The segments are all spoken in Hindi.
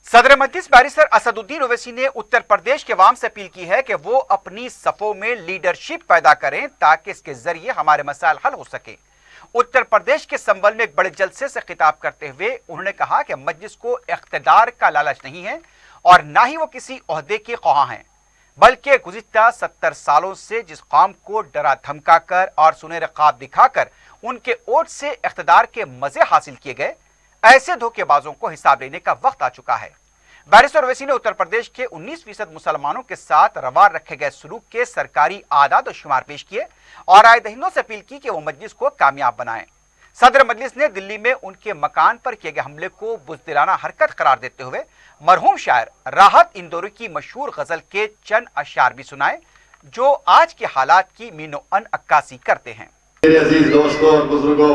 सदर मजलिस बैरिस्टर असदुद्दीन ओवैसी ने उत्तर प्रदेश के अवाम से अपील की है कि वो अपनी सफ़ों में लीडरशिप पैदा करें ताकि इसके जरिए हमारे मसाइल हल हो सके। उत्तर प्रदेश के संबल में एक बड़े जलसे से खिताब करते हुए उन्होंने कहा कि मजलिस को इख्तिदार का लालच नहीं है और ना ही वो किसी ओहदे के ख्वाह हैं, बल्कि गुज़िश्ता 70 सालों से जिस कौम को डरा धमका कर और सुनहरे ख्वाब दिखाकर उनके वोट से इख्तिदार के मजे हासिल किए गए, ऐसे धोखेबाजों को हिसाब लेने का वक्त आ चुका है। बैरिस्टर ओवैसी ने उत्तर प्रदेश के 19% मुसलमानों के साथ रवा रखे गए सलूक के सरकारी आदाद और शुमार पेश किए और राय दहिंदों से अपील की कि वो मजलिस को कामयाब बनाएं। सदर मजलिस ने दिल्ली में उनके मकान पर किए गए हमले को बुज़दिलाना हरकत करार देते हुए मरहूम शायर राहत इंदौरी की मशहूर गजल के चंद अशार भी सुनाए, जो आज के हालात की मीनो अन अक्कासी करते हैं। मेरे अजीज दोस्तों और बुजुर्गों,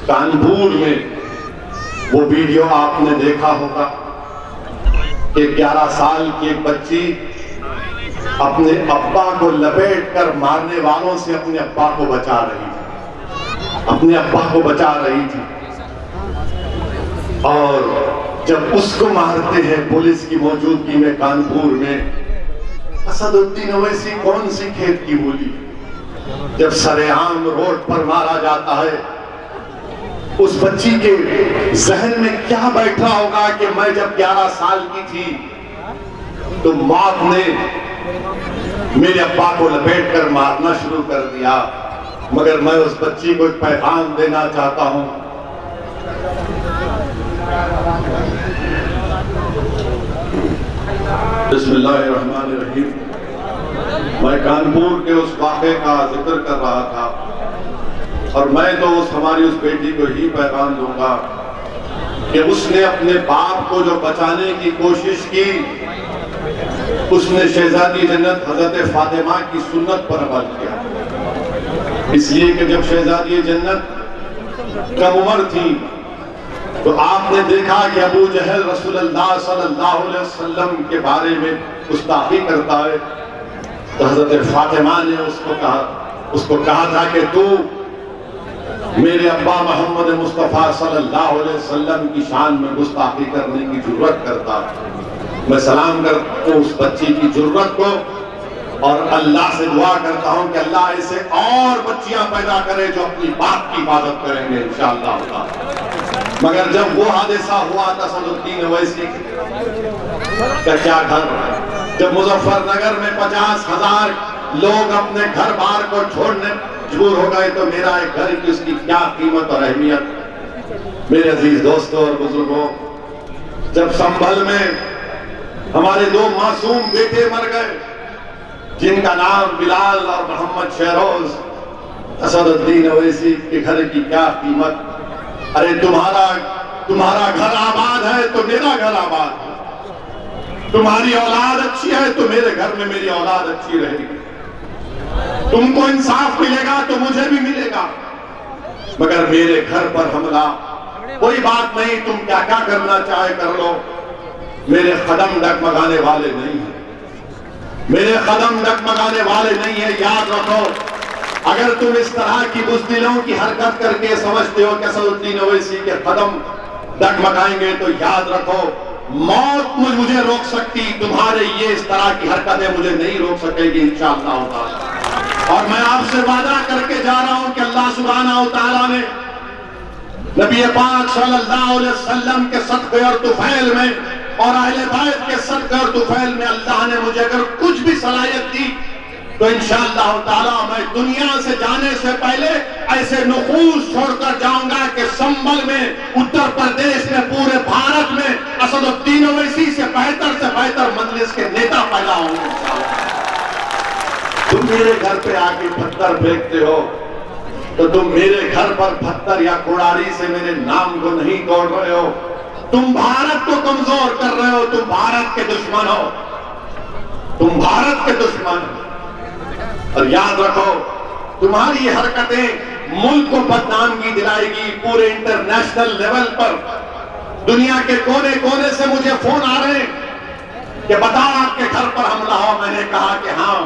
कानपुर में वो वीडियो आपने देखा होगा कि 11 साल की एक बच्ची अपने अब्बा को लपेट कर मारने वालों से अपने अब्बा को बचा रही थी, अपने अब्बा को बचा रही थी। और जब उसको मारते हैं पुलिस की मौजूदगी में कानपुर में, असदुद्दीन ओवैसी कौन सी खेत की बोली, जब सरेआम रोड पर मारा जाता है, उस बच्ची के जहन में क्या बैठा होगा कि मैं जब 11 साल की थी तो मौत ने मेरे अब्बा को लपेट कर मारना शुरू कर दिया। मगर मैं उस बच्ची को एक पैगाम देना चाहता हूं। बिस्मिल्लाहिर्रहमानिर्रहीम। मैं कानपुर के उस वाक़े का जिक्र कर रहा था और मैं तो हमारी उस बेटी को ही पैगाम दूंगा कि उसने अपने बाप को जो बचाने की कोशिश की, उसने शहजादी जन्नत हजरत फातिमा की सुन्नत पर अमल किया। इसलिए कि जब शहजादी जन्नत कम उम्र थी तो आपने देखा कि अबू जहल रसूलुल्लाह सल्लल्लाहु अलैहि वसल्लम के बारे में गुस्ताखी करता है, तो हजरत फातिमा ने उसको कहा था कि तू मेरे अब्बा मोहम्मद मुस्तफ़ा सल्लल्लाहु अलैहि वसल्लम की शान में गुस्ताखी करने की जरूरत करता। मैं सलाम करता हूँ उस बच्ची की जरूरत को और अल्लाह से दुआ करता हूँ कि अल्लाह ऐसे और बच्चियां पैदा करे जो अपनी बाप की हिफाजत करेंगे इंशाअल्लाह। मगर जब वो हादसा हुआ था असदुद्दीन ओवैसी का क्या घर, जब मुजफ्फरनगर में 50,000 लोग अपने घर बार को छोड़ने मजबूर हो गए, तो मेरा एक घर की उसकी क्या कीमत और अहमियत। मेरे अजीज दोस्तों और बुजुर्गों, जब संभल में हमारे 2 मासूम बेटे मर गए जिनका नाम बिलाल और मोहम्मद शहरोज, असदुद्दीन ओवैसी के घर की क्या कीमत। अरे तुम्हारा घर आबाद है तो मेरा घर आबाद है, तुम्हारी औलाद अच्छी है तो मेरे घर में मेरी औलाद अच्छी रहेगी, तुमको इंसाफ मिलेगा तो मुझे भी मिलेगा। मगर मेरे घर पर हमला, कोई बात नहीं, तुम क्या क्या करना चाहे कर लो, मेरे कदम डगमगाने वाले नहीं है, मेरे कदम डगमगाने वाले नहीं है। याद रखो, अगर तुम इस तरह की बुज़दिलों की हरकत करके समझते हो कि असदुद्दीन ओवैसी के कदम डगमगाएंगे, तो याद रखो मौत मुझे रोक सकती, तुम्हारे ये इस तरह की हरकतें मुझे नहीं रोक सकेगी इंशाअल्लाह। और मैं आपसे वादा करके जा रहा हूं कि अल्लाह सुब्हानहू व तआला ने नबी पाक सल्लल्लाहु अलैहि वसल्लम के सदक़े और तुफैल में और अहले बैत के सदक़े और तुफैल में अल्लाह ने मुझे अगर कुछ भी सलाहियत दी तो इंशाअल्लाह ताला मैं दुनिया से जाने से पहले ऐसे नुफूस छोड़कर जाऊंगा कि संभल में, उत्तर प्रदेश में, पूरे भारत में असदुद्दीन ओवैसी से बेहतर मजलिस के नेता पैदा होंगे। तुम मेरे घर पे आके पत्थर फेंकते हो तो तुम मेरे घर पर पत्थर या कुड़ारी से मेरे नाम को नहीं तोड़ रहे हो, तुम भारत को कमजोर कर रहे हो, तुम भारत के दुश्मन हो, तुम भारत के दुश्मन हो। और याद रखो, तुम्हारी हरकतें मुल्क को बदनामी दिलाएगी पूरे इंटरनेशनल लेवल पर। दुनिया के कोने कोने से मुझे फोन आ रहे हैं कि बताओ आपके घर पर हमला हो। मैंने कहा कि हाँ,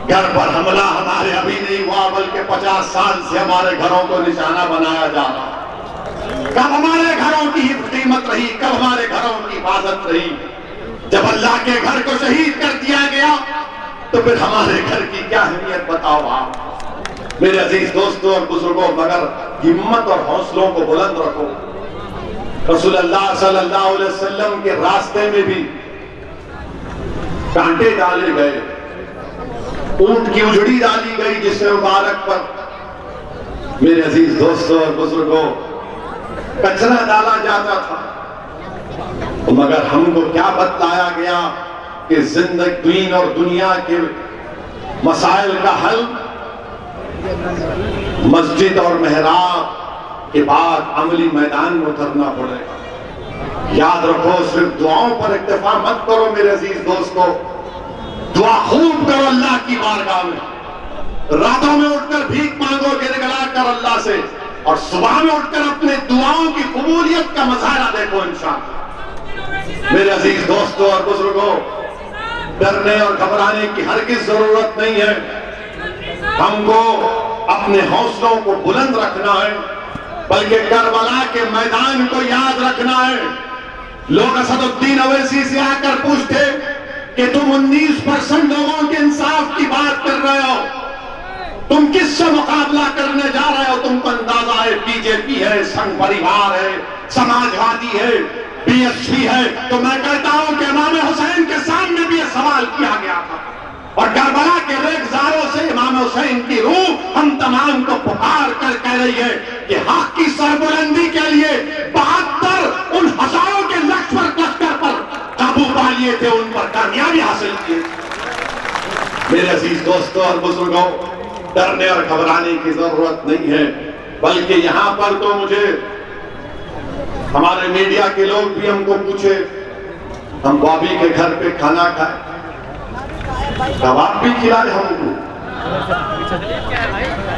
घर पर हमला हमारे अभी नहीं हुआ, बल्कि 50 साल से हमारे घरों को निशाना बनाया जा रहा। कब हमारे घरों की कीमत रही, कब हमारे घरों की हिफाजत रही। जब अल्लाह के घर को शहीद कर दिया गया तो फिर हमारे घर की क्या अहमियत बताओ आप। मेरे अजीज दोस्तों और बुजुर्गों, मगर हिम्मत और हौसलों को बुलंद रखो। रसूलुल्लाह सल्लल्लाहु अलैहि वसल्लम के रास्ते में भी कांटे डाले गए, ऊंट की उजड़ी डाली गई जिससे मुबारक पर मेरे अजीज दोस्तों और बुजुर्गों कचरा डाला जाता था। मगर हमको क्या बतलाया गया कि जिंदगी दीन और दुनिया के मसाइल का हल मस्जिद और मेहराब के बाद अमली मैदान में उतरना पड़ेगा। याद रखो, सिर्फ दुआओं पर इक्तफा मत करो मेरे अजीज दोस्तों, दुआ खूब करो अल्लाह की बारगाह में। रातों में उठकर भीख मांगो गिड़गिड़ा कर अल्लाह से, और सुबह में उठकर अपने दुआओं की कबूलियत का मजारा देखो इंशाअल्लाह। मेरे अजीज दोस्तों और बुजुर्गों, डरने और घबराने की हरगिज़ जरूरत नहीं है। हमको अपने हौसलों को बुलंद रखना है, बल्कि करबला के मैदान को याद रखना है। लोग असदुद्दीन अवैसी से आकर पूछते कि तुम 19% लोगों के इंसाफ की बात कर रहे हो, तुम किससे मुकाबला करने जा रहे हो? तुमको अंदाजा है बीजेपी है, संघ परिवार है, समाजवादी है, बीएसपी है। तो मैं कहता हूं कि इमाम हुसैन के सामने भी यह सवाल किया गया था, और करबला के रेगजारों से इमाम हुसैन की रूह हम तमाम को पुकार कर कह रही है कि हक की सरबुलंदी के लिए 72 उन हजारों के लश्कर पर काबू पा लिए थे, उन पर कामयाबी हासिल की। मेरे अजीज दोस्तों और बुजुर्गों, डरने और घबराने की जरूरत नहीं है, बल्कि यहां पर तो मुझे हमारे मीडिया के लोग भी हमको पूछे, हम बॉबी के घर पे खाना खाए, कबाब भी खिलाए हमको,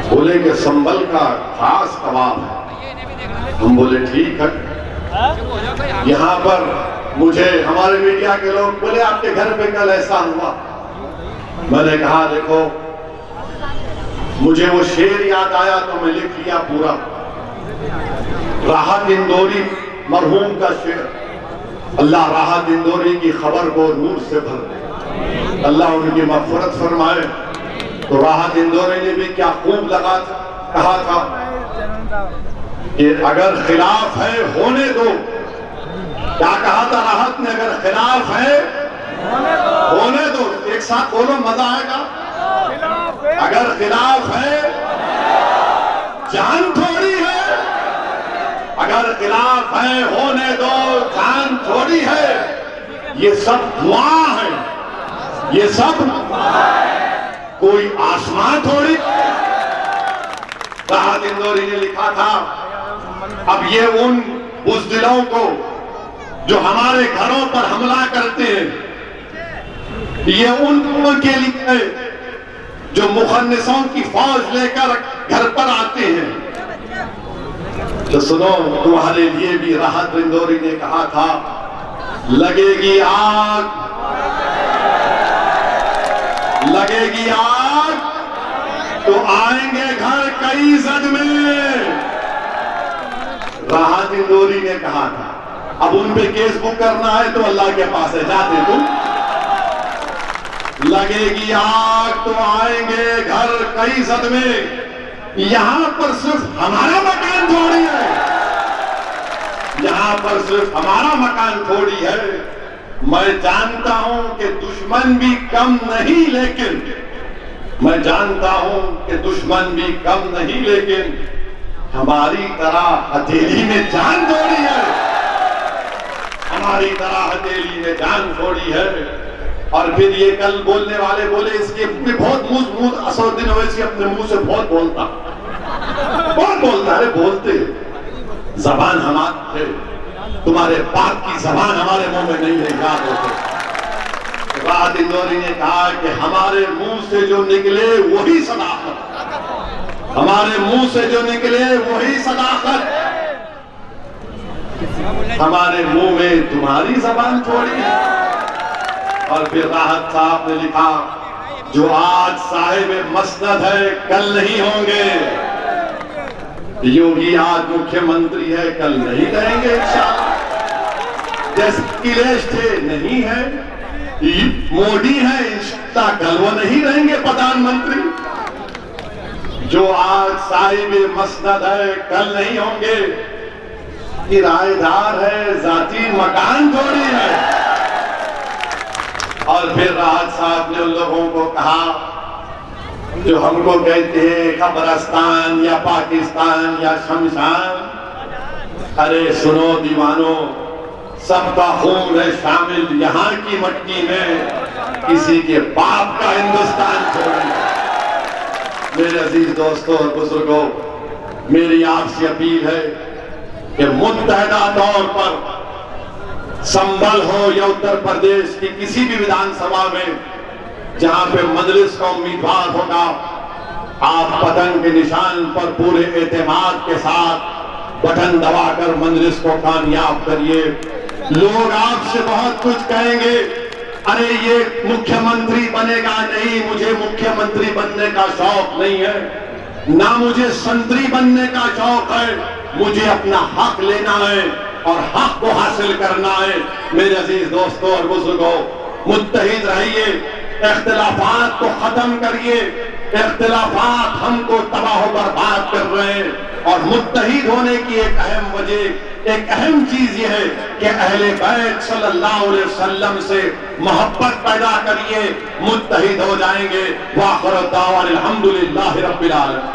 बोले कि संभल का खास कबाब है। हम बोले ठीक है। यहां पर मुझे हमारे मीडिया के लोग बोले आपके घर पे कल ऐसा हुआ। मैंने कहा देखो, मुझे वो शेर याद आया तो मैं लिख लिया पूरा। राहत इंदौरी मरहूम का शेर, अल्लाह राहत इंदौरी की खबर को नूर से भर दे, अल्लाह उनकी मग़फ़िरत फरमाए। तो राहत इंदौरी ने भी क्या खूब कहा था कि अगर खिलाफ है होने दो। क्या कहा था राहत ने? अगर खिलाफ है होने दो। एक साथ बोलो, मजा आएगा। अगर खिलाफ है, जान थोड़ी है। अगर खिलाफ है होने दो, जान थोड़ी है। ये सब दुआ है, ये सब कोई आसमान थोड़ी। राहत इंदौरी ने लिखा था, अब ये उन बुज़दिलों को जो हमारे घरों पर हमला करते हैं, ये उन लोगों के लिए जो मुखन्निसों की फौज लेकर घर पर आते हैं। तो सुनो, तुम्हारे लिए भी राहत इंदौरी ने कहा था, लगेगी आग, लगेगी आग तो आएंगे घर कई जद में। राहत इंदौरी ने कहा था। अब उन पे केस बुक करना है तो अल्लाह के पास है, जाते तुम। लगेगी आग तो आएंगे घर कई जद में। यहां पर सिर्फ हमारा मकान थोड़ी है, यहां पर सिर्फ हमारा मकान थोड़ी है। मैं जानता हूं कि दुश्मन भी कम नहीं, लेकिन मैं जानता हूं कि दुश्मन भी कम नहीं, लेकिन हमारी तरह हथेली में जान थोड़ी है, हमारी तरह हथेली में जान थोड़ी है। और फिर ये कल बोलने वाले बोले, इसके बहुत मुंह असदुद्दीन ओवैसी अपने मुंह से बहुत बोलता है। बोलते जबान हमारे, तुम्हारे बाप की जबान हमारे मुंह में नहीं है, याद होते। राहत इंदौरी ने कहा कि हमारे मुंह से जो निकले वही सदाकत, हमारे मुंह से जो निकले वही सदाकत। हमारे मुंह में तुम्हारी जबान थोड़ी है। और फिर राहत साहब ने लिखा, जो आज साहिब मसनद है कल नहीं होंगे, योगी आज मुख्यमंत्री है कल नहीं रहेंगे इंशाअल्लाह। जैसे अखिलेश थे नहीं है, मोदी है, इंशाअल्लाह कल वो नहीं रहेंगे प्रधानमंत्री। जो आज साहिब मसनद है कल नहीं होंगे, किराएदार है, जाती मकान थोड़ी है। और फिर राहत साहब ने उन लोगों को कहा जो हमको कहते हैं कब्रिस्तान या पाकिस्तान या शमशान, अरे सुनो दीवानो, सबका खून है शामिल यहाँ की मट्टी में, किसी के बाप का हिंदुस्तान छोड़िए। मेरे अजीज दोस्तों और बुजुर्गों, मेरी आपसे अपील है कि मुत्तहदा तौर पर संभल हो या उत्तर प्रदेश की किसी भी विधानसभा में जहां पे मजलिस का उम्मीदवार होगा, आप पतंग के निशान पर पूरे एतमाद के साथ बटन दबाकर मजलिस को कामयाब करिए। लोग आपसे बहुत कुछ कहेंगे, अरे ये मुख्यमंत्री बनेगा नहीं, मुझे मुख्यमंत्री बनने का शौक नहीं है, ना मुझे संतरी बनने का शौक है, मुझे अपना हक लेना है और हक को हासिल करना है। मेरे अजीज दोस्तों और बुजुर्गों, मुत्तहिद रहिए, इख्तिलाफात को खत्म करिए। इख्तिलाफात हमको तबाह बर्बाद कर रहे हैं और मुत्तहिद होने की एक अहम वजह, एक अहम चीज यह है कि अहले बैत सल्लल्लाहु अलैहि वसल्लम से मोहब्बत पैदा करिए, मुत्तहिद हो जाएंगे। वाखिर दावाना अल्हम्दुलिल्लाहि रब्बिल आलमीन।